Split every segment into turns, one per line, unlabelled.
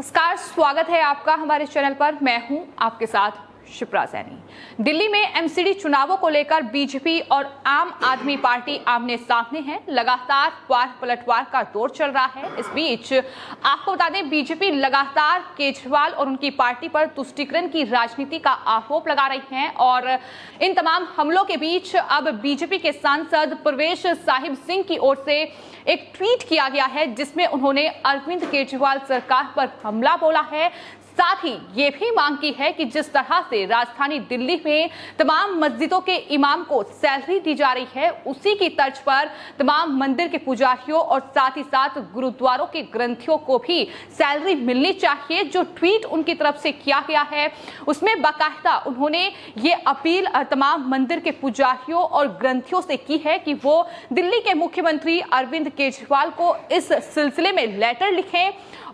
नमस्कार, स्वागत है आपका हमारे चैनल पर। मैं हूं आपके साथ शिप्रा सैनी। दिल्ली में एमसीडी चुनावों को लेकर बीजेपी और आम आदमी पार्टी आमने सामने हैं। लगातार वार पलटवार का दौर चल रहा है। इस बीच आपको बता दें, बीजेपी लगातार केजरीवाल और उनकी पार्टी पर तुष्टीकरण की राजनीति का आरोप लगा रही है और इन तमाम हमलों के बीच अब बीजेपी के सांसद परवेश साहिब सिंह की ओर से एक ट्वीट किया गया है, जिसमें उन्होंने अरविंद केजरीवाल सरकार पर हमला बोला है। साथ ही ये भी मांग की है कि जिस तरह से राजधानी दिल्ली में तमाम मस्जिदों के इमाम को सैलरी दी जा रही है, उसी की तर्ज पर तमाम मंदिर के पुजारियों और साथ ही साथ गुरुद्वारों के ग्रंथियों को भी सैलरी मिलनी चाहिए। जो ट्वीट उनकी तरफ से किया गया है, उसमें बाकायदा उन्होंने ये अपील तमाम मंदिर के पुजारियों और ग्रंथियों से की है कि वो दिल्ली के मुख्यमंत्री अरविंद केजरीवाल को इस सिलसिले में लेटर लिखें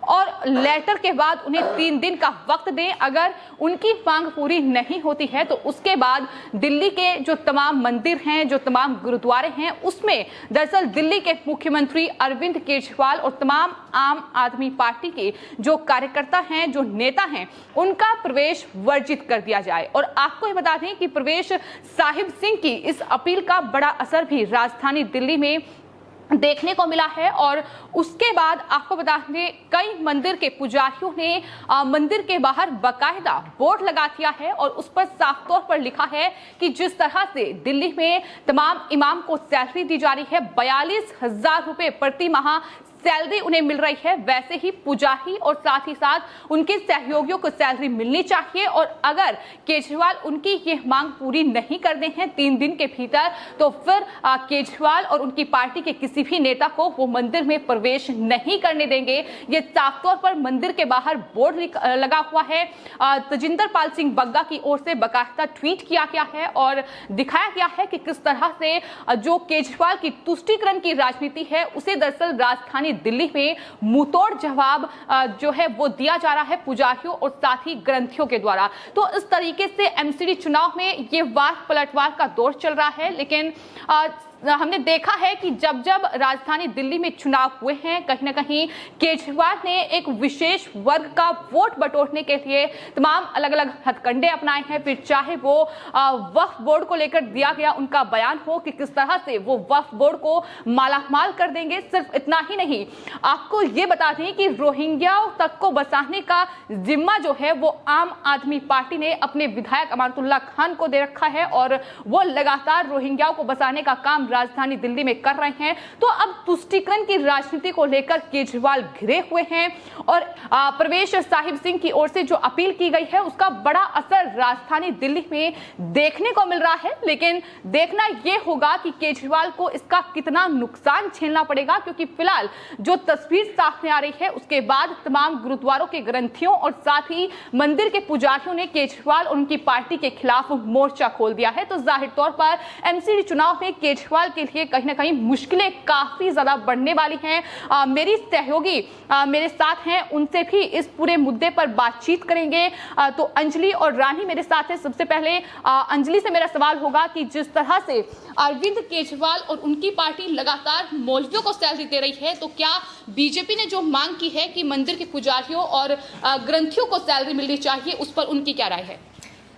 और लेटर के बाद उन्हें 3 दिन का वक्त दें। अगर उनकी मांग पूरी नहीं होती है तो उसके बाद दिल्ली के जो तमाम मंदिर हैं, जो तमाम गुरुद्वारे हैं, उसमें दरअसल दिल्ली के मुख्यमंत्री अरविंद केजरीवाल और तमाम आम आदमी पार्टी के जो कार्यकर्ता हैं, जो नेता हैं, उनका प्रवेश वर्जित कर दिया जाए। और आपको ये बता दें कि परवेश साहिब सिंह की इस अपील का बड़ा असर भी राजधानी दिल्ली में देखने को मिला है। और उसके बाद आपको बता दें, कई मंदिर के पुजारियों ने मंदिर के बाहर बाकायदा बोर्ड लगा दिया है और उस पर साफ तौर पर लिखा है कि जिस तरह से दिल्ली में तमाम इमाम को सैलरी दी जा रही है, 42,000 रुपए प्रति माह सैलरी उन्हें मिल रही है, वैसे ही पुजारी और साथ ही साथ उनके सहयोगियों को सैलरी मिलनी चाहिए। और अगर केजरीवाल उनकी ये मांग पूरी नहीं करते हैं 3 दिन के भीतर, तो फिर केजरीवाल और उनकी पार्टी के किसी भी नेता को वो मंदिर में प्रवेश नहीं करने देंगे। ये साफ तौर पर मंदिर के बाहर बोर्ड लगा हुआ है। तजिंदर पाल सिंह बग्गा की ओर से बाकायदा ट्वीट किया गया है और दिखाया गया है कि किस तरह से जो केजरीवाल की तुष्टीकरण की राजनीति है, उसे दरअसल राजधानी दिल्ली में मुंहतोड़ जवाब जो है वो दिया जा रहा है पुजारियों और साथ ही ग्रंथियों के द्वारा। तो इस तरीके से एमसीडी चुनाव में ये वार पलटवार का दौर चल रहा है। लेकिन हमने देखा है कि जब जब राजधानी दिल्ली में चुनाव हुए हैं, कहीं ना कहीं केजरीवाल ने एक विशेष वर्ग का वोट बटोरने के लिए तमाम अलग अलग हथकंडे अपनाए हैं। फिर चाहे वो वक्फ बोर्ड को लेकर दिया गया उनका बयान हो कि किस तरह से वो वक्फ बोर्ड को मालामाल कर देंगे। सिर्फ इतना ही नहीं, आपको ये बता दें कि रोहिंग्याओं तक को बसाने का जिम्मा जो है वो आम आदमी पार्टी ने अपने विधायक अमानतुल्लाह खान को दे रखा है और वो लगातार रोहिंग्याओं को बसाने का काम राजधानी दिल्ली में कर रहे हैं। तो अब तुष्टीकरण की राजनीति को लेकर केजरीवाल घिरे हुए हैं और परवेश साहिब सिंह की ओर से जो अपील की गई है, उसका बड़ा असर राजधानी दिल्ली में देखने को मिल रहा है। लेकिन देखना यह होगा कि केजरीवाल को इसका कितना नुकसान झेलना पड़ेगा, क्योंकि फिलहाल जो तस्वीर सामने आ रही है, उसके बाद तमाम गुरुद्वारों के ग्रंथियों और साथ ही मंदिर के पुजारियों ने केजरीवाल और उनकी पार्टी के खिलाफ मोर्चा खोल दिया है। तो जाहिर तौर पर एमसीडी चुनाव में केजरीवाल के लिए कहीं ना कहीं मुश्किलें काफी ज्यादा बढ़ने वाली हैं। मेरी सहयोगी मेरे साथ हैं, उनसे भी इस पूरे मुद्दे पर बातचीत करेंगे। तो अंजलि और रानी मेरे साथ है। सबसे पहले अंजलि से मेरा सवाल होगा कि जिस तरह से अरविंद केजरीवाल और उनकी पार्टी लगातार मौलवियों को सैलरी दे रही है, तो क्या बीजेपी ने जो मांग की है कि मंदिर के पुजारियों और ग्रंथियों को सैलरी मिलनी चाहिए, उस पर उनकी क्या राय है?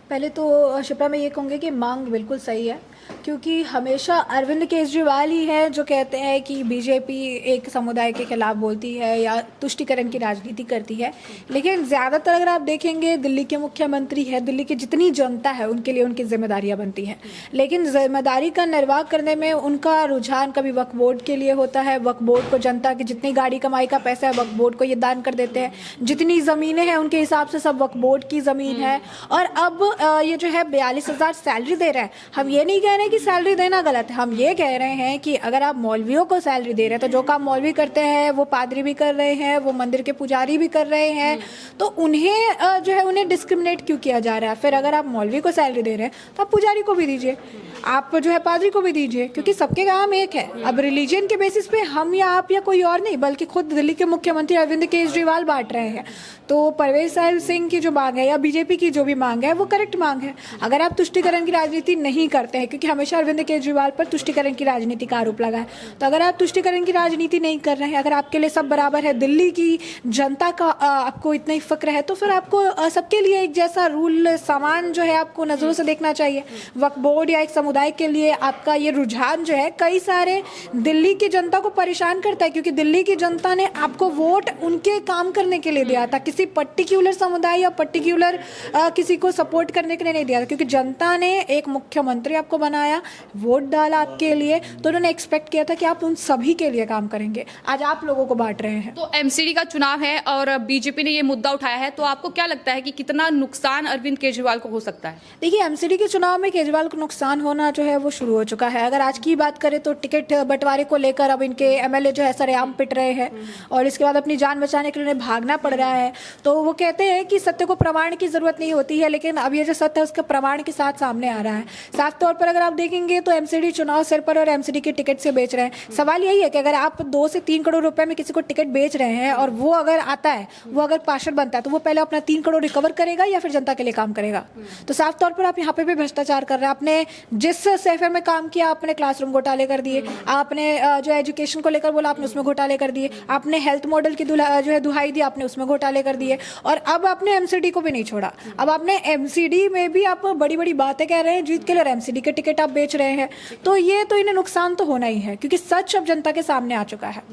पहले तो शिप्रा मैं ये कहूँगी कि मांग बिल्कुल सही है, क्योंकि हमेशा अरविंद केजरीवाल ही है जो कहते हैं कि बीजेपी एक समुदाय के खिलाफ बोलती है या तुष्टीकरण की राजनीति करती है। लेकिन ज़्यादातर अगर आप देखेंगे, दिल्ली के मुख्यमंत्री है, दिल्ली की जितनी जनता है उनके लिए उनकी जिम्मेदारियां बनती हैं। लेकिन जिम्मेदारी का निर्वाह करने में उनका रुझान कभी वक्फ बोर्ड के लिए होता है। वक्फ बोर्ड को जनता की जितनी गाड़ी कमाई का पैसा है, वक्फ बोर्ड को ये दान कर देते हैं। जितनी ज़मीनें हैं उनके हिसाब से सब वक्फ बोर्ड की ज़मीन है। और अब ये जो है 42,000 सैलरी दे रहे हैं। हम ये नहीं कह रहे कि सैलरी देना गलत है, हम ये कह रहे हैं कि अगर आप मौलवियों को सैलरी दे रहे हैं, तो जो काम मौलवी करते हैं वो पादरी भी कर रहे हैं, वो मंदिर के पुजारी भी कर रहे हैं, तो उन्हें जो है उन्हें डिस्क्रिमिनेट क्यों किया जा रहा है? फिर अगर आप मौलवी को सैलरी दे रहे हैं तो आप पुजारी को भी दीजिए, आप जो है पादरी को भी दीजिए, क्योंकि सबके काम एक है। अब रिलीजन के बेसिस पे हम या आप या कोई और नहीं, बल्कि खुद दिल्ली के मुख्यमंत्री अरविंद केजरीवाल बांट रहे हैं। तो परवेश साहिब सिंह की जो मांग है या बीजेपी की जो भी मांग है, वो करेक्ट मांग है। अगर आप तुष्टीकरण की राजनीति नहीं करते हैं, क्योंकि क्योंकि हमेशा अरविंद केजरीवाल पर तुष्टिकरण की राजनीति का आरोप लगा है। तो अगर आप तुष्टिकरण की राजनीति नहीं कर रहे हैं, अगर आपके लिए सब बराबर है, दिल्ली की जनता का आपको इतना ही फिक्र है, तो फिर आपको सबके लिए एक जैसा रूल सामान जो है आपको नज़रों से देखना चाहिए। वक्फ बोर्ड या एक समुदाय के लिए आपका ये रुझान जो है कई सारे दिल्ली की जनता को परेशान करता है, क्योंकि दिल्ली की जनता ने आपको वोट उनके काम करने के लिए दिया था, किसी पर्टिकुलर समुदाय या पर्टिकुलर किसी को सपोर्ट करने के लिए नहीं दिया था। क्योंकि जनता ने एक मुख्यमंत्री आपको बनाया, वोट डाला आपके लिए, तो उन्होंने एक्सपेक्ट किया था कि आप उन सभी के लिए काम करेंगे। आज आप लोगों को बांट रहे हैं।
तो एमसीडी का चुनाव है और बीजेपी ने ये मुद्दा उठाया है, तो आपको क्या लगता है कि कितना नुकसान अरविंद केजरीवाल को हो सकता है?
देखिए, एमसीडी के चुनाव में केजरीवाल को नुकसान होना जो है वो शुरू हो चुका है। अगर आज की बात करें तो टिकट बंटवारे को लेकर अब इनके एमएलए जो है सरेआम पिट रहे हैं और इसके बाद अपनी जान बचाने के लिए उन्हें भागना पड़ रहा है। तो वो कहते हैं कि सत्य को प्रमाण की जरूरत नहीं होती है, लेकिन अब ये जो सत्य है उसका प्रमाण के साथ सामने आ रहा है। साफ तौर पर अगर आप देखेंगे तो एमसीडी चुनाव सिर पर और एमसीडी के टिकट से बेच रहे हैं। सवाल यही है कि अगर आप 2 से 3 करोड़ रुपए में किसी को टिकट बेच रहे हैं और वो अगर आता है, वो अगर पार्षद बनता है, तो वो पहले अपना 3 करोड़ रिकवर करेगा या फिर जनता के लिए काम करेगा? तो साफ तौर पर आप यहाँ पे भी भ्रष्टाचार कर रहे हैं। आपने जिस सेफर में काम किया, आपने क्लासरूम घोटाले कर दिए, आपने जो एजुकेशन को लेकर बोला आपने उसमें घोटाले कर दिए, आपने हेल्थ मॉडल की जो है दुहाई दी, आपने उसमें घोटाले कर दिए, और अब आपने एमसीडी को भी नहीं छोड़ा। अब आपने एमसीडी में भी आप बड़ी बड़ी बातें कह रहे हैं जीत के लिए, एमसीडी के टिकट आप बेच रहे हैं। तो ये तो इन्हें नुकसान तो होना ही है, क्योंकि सच अब जनता के सामने आ चुका है।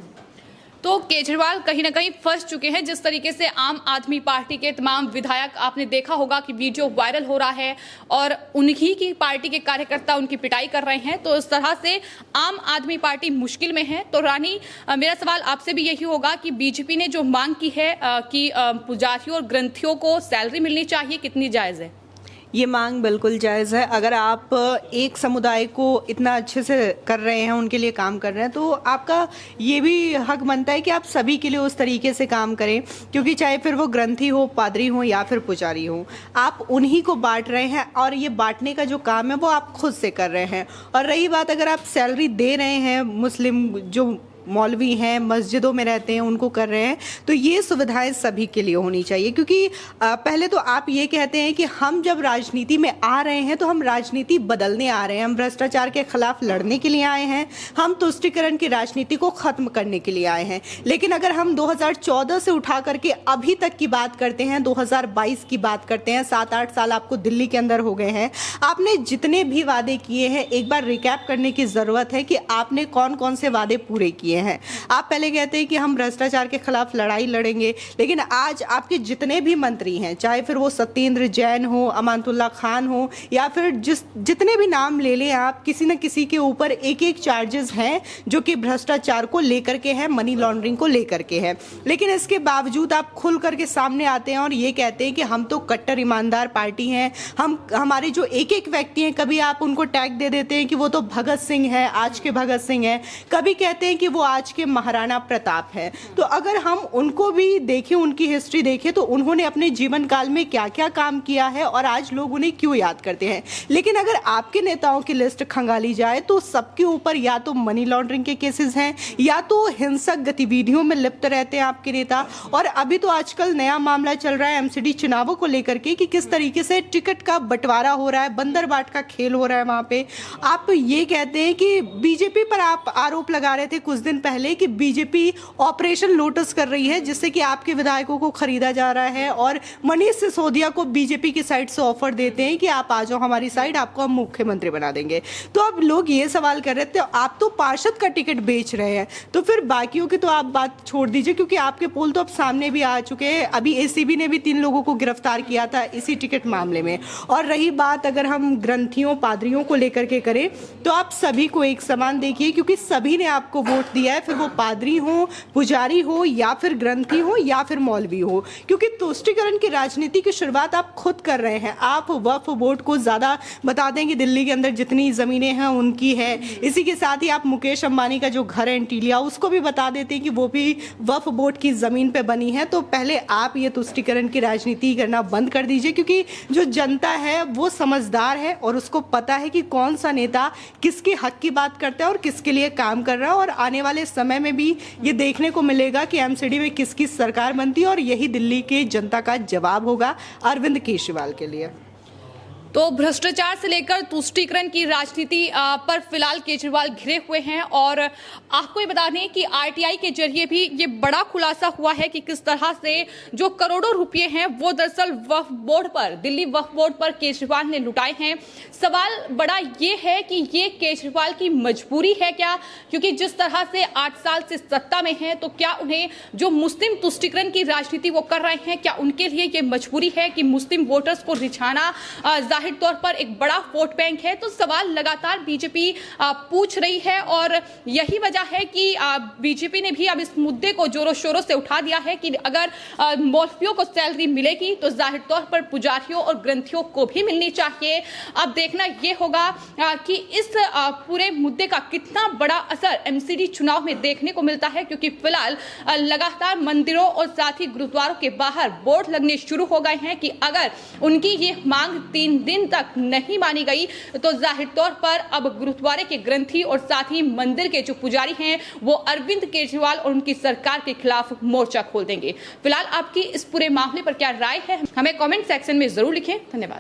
तो केजरीवाल कहीं ना कहीं फंस चुके हैं। जिस तरीके से आम आदमी पार्टी के तमाम विधायक, आपने देखा होगा कि वीडियो वायरल हो रहा है और उन्हीं की पार्टी के कार्यकर्ता उनकी पिटाई कर रहे हैं, तो इस तरह से आम आदमी पार्टी मुश्किल में है। तो रानी, मेरा सवाल आपसे भी यही होगा कि बीजेपी ने जो मांग की है कि पुजारियों और ग्रंथियों को सैलरी मिलनी चाहिए, कितनी जायज है?
ये मांग बिल्कुल जायज़ है। अगर आप एक समुदाय को इतना अच्छे से कर रहे हैं, उनके लिए काम कर रहे हैं, तो आपका ये भी हक बनता है कि आप सभी के लिए उस तरीके से काम करें, क्योंकि चाहे फिर वो ग्रंथी हो, पादरी हो या फिर पुजारी हो, आप उन्हीं को बांट रहे हैं और ये बांटने का जो काम है वो आप खुद से कर रहे हैं। और रही बात, अगर आप सैलरी दे रहे हैं, मुस्लिम जो मौलवी हैं, मस्जिदों में रहते हैं, उनको कर रहे हैं, तो ये सुविधाएं सभी के लिए होनी चाहिए। क्योंकि पहले तो आप ये कहते हैं कि हम जब राजनीति में आ रहे हैं तो हम राजनीति बदलने आ रहे हैं, हम भ्रष्टाचार के खिलाफ लड़ने के लिए आए हैं, हम तुष्टिकरण की राजनीति को खत्म करने के लिए आए हैं। लेकिन अगर हम 2014 से उठा करके अभी तक की बात करते हैं, 2022 की बात करते हैं, 7-8 साल आपको दिल्ली के अंदर हो गए हैं, आपने जितने भी वादे किए हैं, एक बार रिकैप करने की जरूरत है कि आपने कौन कौन से वादे पूरे किए हैं। आप पहले कहते हैं कि हम भ्रष्टाचार के खिलाफ लड़ाई लड़ेंगे, लेकिन आज आपके जितने भी मंत्री हैं, चाहे फिर वो सत्येंद्र जैन हो, अमानतुल्ला खान हो, या फिर जितने भी नाम ले लें आप, किसी न किसी के ऊपर एक एक चार्जेस हैं जो कि भ्रष्टाचार को लेकर के हैं, मनी लॉन्ड्रिंग को लेकर के हैं। लेकिन इसके बावजूद आप खुल करके सामने आते हैं और ये कहते हैं कि हम तो कट्टर ईमानदार पार्टी हैं, हमारे जो एक एक व्यक्ति हैं, कभी आप उनको टैग दे देते हैं कि वो तो भगत सिंह है, आज के भगत सिंह है, कभी कहते हैं कि वो आज के महाराणा प्रताप है। तो अगर हम उनको भी देखें, उनकी हिस्ट्री देखें, तो उन्होंने अपने जीवन काल में क्या क्या काम किया है और आज लोग उन्हें क्यों याद करते हैं। लेकिन अगर आपके नेताओं की लिस्ट खंगाली जाए तो सबके ऊपर या तो मनी लॉन्ड्रिंग के केसेस हैं या तो हिंसक गतिविधियों में लिप्त रहते हैं आपके नेता। और अभी तो आजकल नया मामला चल रहा है एमसीडी चुनावों को लेकर के कि किस तरीके से टिकट का बंटवारा हो रहा है, बंदर बाट का खेल हो रहा है वहां पे। आप ये कहते हैं कि बीजेपी पर आप आरोप लगा रहे थे कुछ दिन पहले कि बीजेपी ऑपरेशन लोटस कर रही है, जिससे कि आपके विधायकों को खरीदा जा रहा है और मनीष सिसोदिया को बीजेपी की साइड से ऑफर देते हैं कि आप आ जाओ हमारी साइड, आपको हम मुख्यमंत्री बना देंगे। तो अब लोग ये सवाल कर रहे थे, आप तो पार्षद का टिकट बेच रहे हैं, तो फिर बाकियों की तो आप बात छोड़ दीजिए, क्योंकि आपके पोल तो अब सामने भी आ चुके हैं। अभी एसीबी ने भी 3 लोगों को गिरफ्तार किया था इसी टिकट मामले में। और रही बात अगर हम ग्रंथियों, पादरियों को लेकर के करें, तो आप सभी को एक समान देखिए, क्योंकि सभी ने आपको वोट दिया है, फिर वो पादरी हो, पुजारी हो या फिर ग्रंथी हो या फिर मौलवी हो, क्योंकि तुष्टिकरण की राजनीति की शुरुआत आप खुद कर रहे हैं। आप वक्फ बोर्ड को ज्यादा बता दें कि दिल्ली के अंदर जितनी जमीनें हैं उनकी है, इसी के साथ ही आप मुकेश अंबानी का जो घर है एंटीलिया, उसको भी बता देते हैं कि वो भी वक्फ बोर्ड की जमीन पे बनी है। तो पहले आप ये तुष्टिकरण की राजनीति करना बंद कर दीजिए, क्योंकि जो जनता है वो समझदार है और उसको पता है कि कौन सा नेता किसके हक की बात करता है और किसके लिए काम कर रहा है। और आने वाले समय में भी ये देखने को मिलेगा कि एमसीडी में किसकी सरकार बनती है, और यही दिल्ली के जनता का जवाब होगा अरविंद केजरीवाल के लिए।
तो भ्रष्टाचार से लेकर तुष्टीकरण की राजनीति पर फिलहाल केजरीवाल घिरे हुए हैं और आपको ये बता दें कि आरटीआई के जरिए भी ये बड़ा खुलासा हुआ है कि किस तरह से जो करोड़ों रुपए हैं वो दरअसल वक्फ बोर्ड पर, दिल्ली वक्फ बोर्ड पर केजरीवाल ने लुटाए हैं। सवाल बड़ा ये है कि ये केजरीवाल की मजबूरी है क्या, क्योंकि जिस तरह से 8 साल से सत्ता में है तो क्या उन्हें जो मुस्लिम तुष्टीकरण की राजनीति वो कर रहे हैं, क्या उनके लिए ये मजबूरी है कि मुस्लिम वोटर्स को रिझाना जाहिर तौर पर एक बड़ा वोट बैंक है। तो सवाल लगातार बीजेपी पूछ रही है और यही वजह है कि बीजेपी ने भी अब इस मुद्दे को जोरों शोरों से उठा दिया है कि अगर मौलवियों को सैलरी मिलेगी तो जाहिर तौर पर पुजारियों और ग्रंथियों को भी मिलनी चाहिए। अब देखना यह होगा कि इस पूरे मुद्दे का कितना बड़ा असर एमसीडी चुनाव में देखने को मिलता है, क्योंकि फिलहाल लगातार मंदिरों और साथ ही गुरुद्वारों के बाहर बोर्ड लगने शुरू हो गए हैं कि अगर उनकी ये मांग 3 दिन तक नहीं मानी गई तो जाहिर तौर पर अब गुरुद्वारे के ग्रंथी और साथ ही मंदिर के जो पुजारी हैं वो अरविंद केजरीवाल और उनकी सरकार के खिलाफ मोर्चा खोल देंगे। फिलहाल आपकी इस पूरे मामले पर क्या राय है, हमें कमेंट सेक्शन में जरूर लिखें। धन्यवाद।